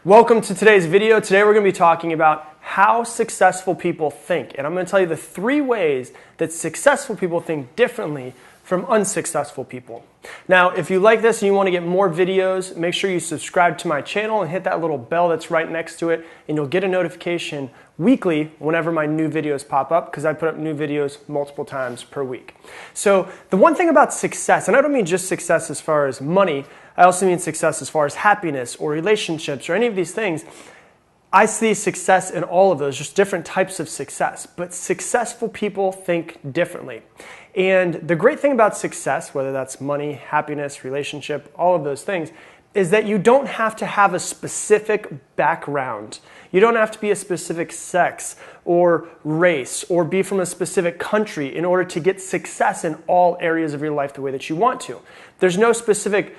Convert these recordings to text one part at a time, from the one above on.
Welcome to today's video. Today we're going to be talking about how successful people think. And I'm going to tell you the 3 ways that successful people think differently from unsuccessful people. Now, if you like this and you want to get more videos, make sure you subscribe to my channel and hit that little bell that's right next to it, and you'll get a notification weekly whenever my new videos pop up, because I put up new videos multiple times per week. So the one thing about success, and I don't mean just success as far as money, I also mean success as far as happiness or relationships or any of these things. I see success in all of those, just different types of success. But successful people think differently. And the great thing about success, whether that's money, happiness, relationship, all of those things, is that you don't have to have a specific background. You don't have to be a specific sex or race or be from a specific country in order to get success in all areas of your life the way that you want to. There's no specific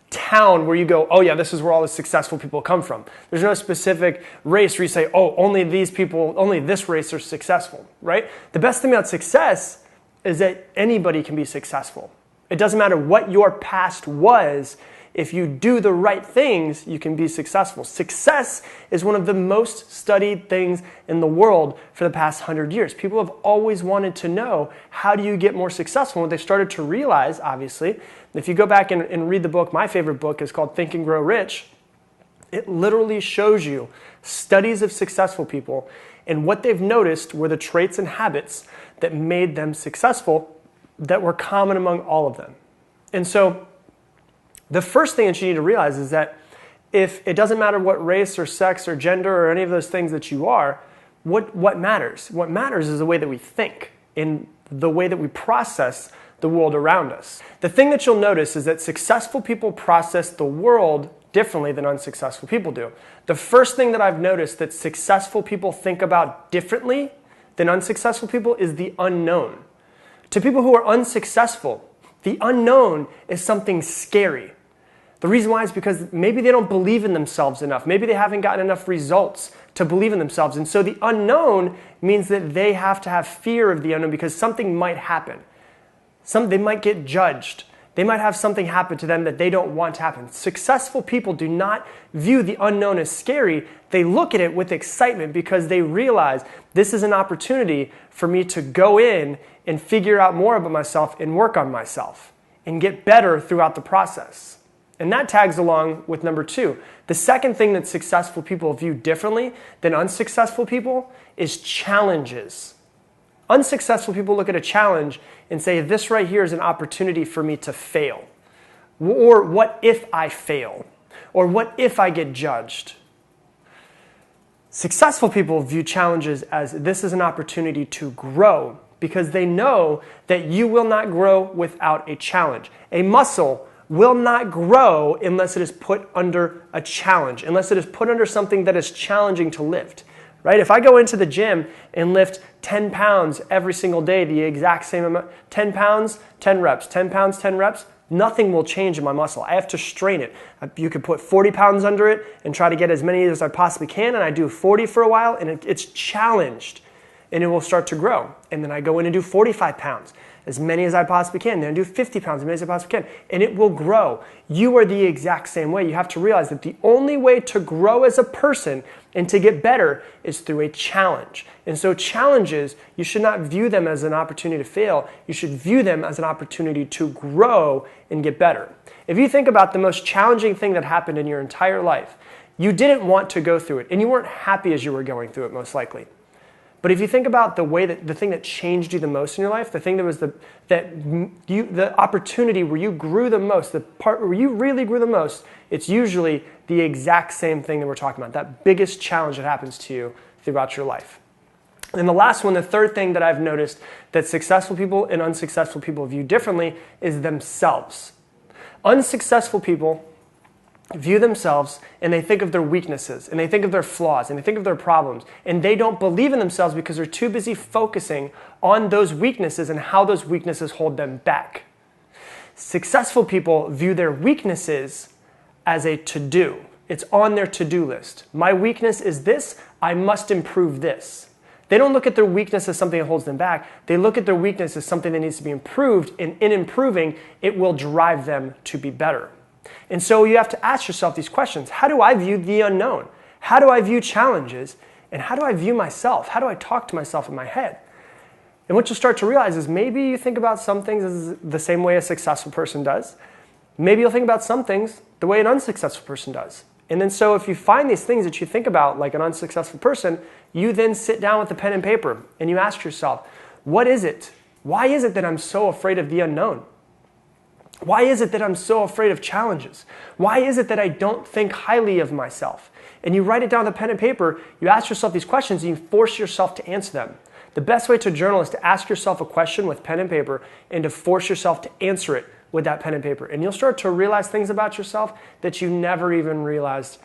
town where you go, oh yeah, this is where all the successful people come from. There's no specific race where you say, oh, only these people, only this race are successful, right? The best thing about success is that anybody can be successful. It doesn't matter what your past was. If you do the right things, you can be successful. Success is one of the most studied things in the world for the past 100 years. People have always wanted to know, how do you get more successful? And what they started to realize, obviously, if you go back and read the book, my favorite book is called Think and Grow Rich. It literally shows you studies of successful people, and what they've noticed were the traits and habits that made them successful that were common among all of them. And so the first thing that you need to realize is that if it doesn't matter what race or sex or gender or any of those things that you are, what matters? What matters is the way that we think and the way that we process the world around us. The thing that you'll notice is that successful people process the world differently than unsuccessful people do. The first thing that I've noticed that successful people think about differently than unsuccessful people is the unknown. To people who are unsuccessful, the unknown is something scary. The reason why is because maybe they don't believe in themselves enough. Maybe they haven't gotten enough results to believe in themselves. And so the unknown means that they have to have fear of the unknown because something might happen. They might get judged. They might have something happen to them that they don't want to happen. Successful people do not view the unknown as scary. They look at it with excitement because they realize this is an opportunity for me to go in and figure out more about myself and work on myself and get better throughout the process. And that tags along with number 2. The second thing that successful people view differently than unsuccessful people is challenges. Unsuccessful people look at a challenge and say, this right here is an opportunity for me to fail. Or what if I fail? Or what if I get judged? Successful people view challenges as this is an opportunity to grow because they know that you will not grow without a challenge. A muscle will not grow unless it is put under a challenge, unless it is put under something that is challenging to lift. Right? If I go into the gym and lift 10 pounds every single day, the exact same amount, 10 pounds, 10 reps, 10 pounds, 10 reps, nothing will change in my muscle. I have to strain it. You could put 40 pounds under it and try to get as many as I possibly can, and I do 40 for a while, and it's challenged, and it will start to grow. And then I go in and do 45 pounds, as many as I possibly can. Then I do 50 pounds, as many as I possibly can, and it will grow. You are the exact same way. You have to realize that the only way to grow as a person and to get better is through a challenge. And so challenges, you should not view them as an opportunity to fail. You should view them as an opportunity to grow and get better. If you think about the most challenging thing that happened in your entire life, you didn't want to go through it, and you weren't happy as you were going through it, most likely. But if you think about the thing that changed you the most in your life, the thing that was the opportunity where you grew the most, the part where you really grew the most, it's usually the exact same thing that we're talking about, that biggest challenge that happens to you throughout your life. And the last one, the third thing that I've noticed that successful people and unsuccessful people view differently is themselves. Unsuccessful people view themselves and they think of their weaknesses and they think of their flaws and they think of their problems, and they don't believe in themselves because they're too busy focusing on those weaknesses and how those weaknesses hold them back. Successful people view their weaknesses as a to-do. It's on their to-do list. My weakness is this, I must improve this. They don't look at their weakness as something that holds them back. They look at their weakness as something that needs to be improved, and in improving, it will drive them to be better. And so you have to ask yourself these questions. How do I view the unknown? How do I view challenges? And how do I view myself? How do I talk to myself in my head? And what you'll start to realize is maybe you think about some things as the same way a successful person does. Maybe you'll think about some things the way an unsuccessful person does. And then so if you find these things that you think about like an unsuccessful person, you then sit down with a pen and paper and you ask yourself, what is it? Why is it that I'm so afraid of the unknown? Why is it that I'm so afraid of challenges? Why is it that I don't think highly of myself? And you write it down with a pen and paper, you ask yourself these questions and you force yourself to answer them. The best way to journal is to ask yourself a question with pen and paper and to force yourself to answer it with that pen and paper. And you'll start to realize things about yourself that you never even realized.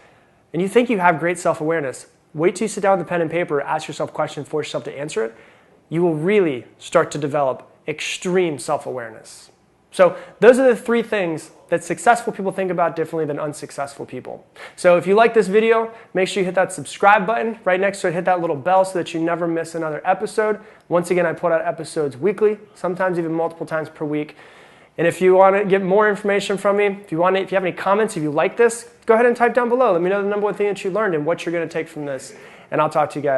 And you think you have great self-awareness. Wait till you sit down with the pen and paper, ask yourself a question, force yourself to answer it. You will really start to develop extreme self-awareness. So those are the 3 things that successful people think about differently than unsuccessful people. So if you like this video, make sure you hit that subscribe button. Right next to it, hit that little bell so that you never miss another episode. Once again, I put out episodes weekly, sometimes even multiple times per week. And if you want to get more information from me, if you have any comments, if you like this, go ahead and type down below. Let me know the number 1 thing that you learned and what you're going to take from this. And I'll talk to you guys